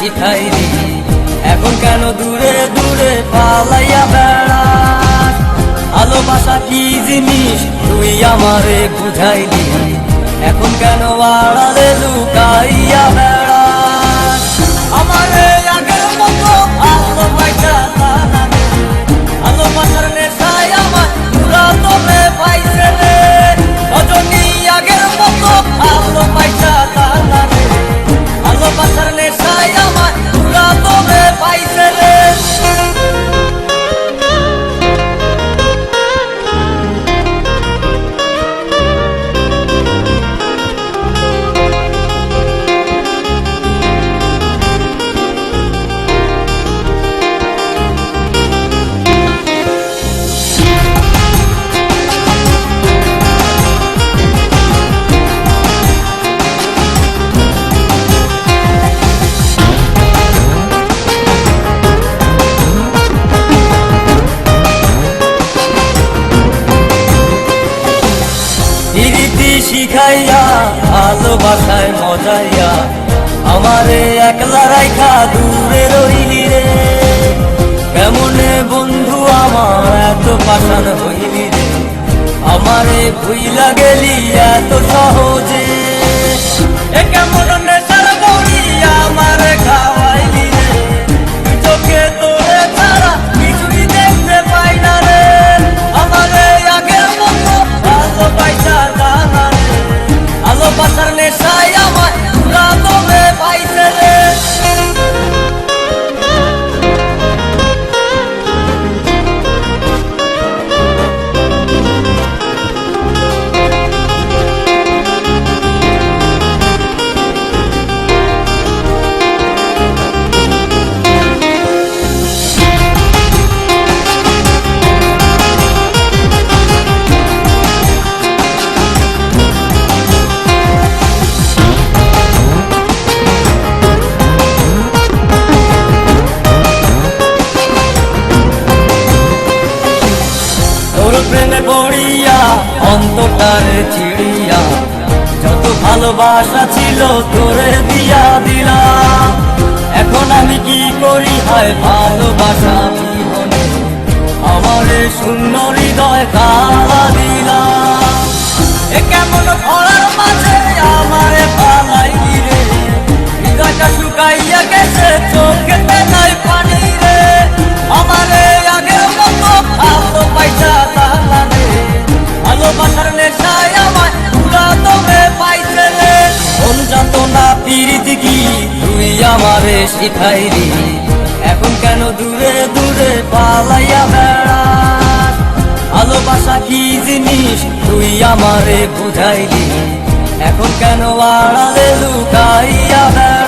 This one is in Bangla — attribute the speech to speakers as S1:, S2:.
S1: শিখাইলি, এখন কেন দূরে দূরে পালাইয়া বেড়াস? ভালোবাসা কি জিনিস তুই আমারে বুঝাইলি, এখন কেন আড়ালে লুকাইয়া বেড়াস? আমারে আগের মতো ভালোবাসা জানালে, ভালোবাসার নেশায় আমার পুরা তোরে পাইছে রে। রজনী আগের মতো ভালোবাসা জানালে, ভালোবাসার নেশায় আমার পুরা তোরে পাইছে রে। শিখাইয়া ভালোবাসায় মজাইয়া আমারে একলা রাইখা দূরে রইলি রে। কেমনে বন্ধু আমার এত পাষাণ হইলি রে, আমারে ভুইলা গেলি এত সহজে। কেমন নেশার বড়ি আমারে খাওয়াইলি রে, চোখে তোরে ছাড়া কিছুই দেখতে পাই না রে। আমারে আগের মতো ভালোবাসা জানা, ভালোবাসার নেশায় আমার পুরা তোরে পাইছে রে। প্রেমে পড়িয়া অন্তটারে ছিড়িয়া যত ভালোবাসা ছিল তোরে দিয়া দিলাম। এখন আমি কি করি হায় ভালোবাসা জীবনে আমারে শূন্য হৃদয় কালা দিলাম। কেমন ঘোড়ার মাঝে আমারে পালাইলি রে, হৃদয়টা শুকাইয়া গেছে চোখেতে নাই পানি রে। আমারে আগের মতো ভালোবাসা জানালে, ভালোবাসার নেশায় আমার পুরা তোরে পাইছে রে। কোন যাতনা প্রীতি কি তুই আমারে শিখাইলি, এখন কেন দূরে দূরে পালাইয়া বেড়াস? ভালোবাসা কি জিনিস তুই আমারে বুঝাইলি, এখন কেন আড়ালে লুকাইয়া বেড়াস?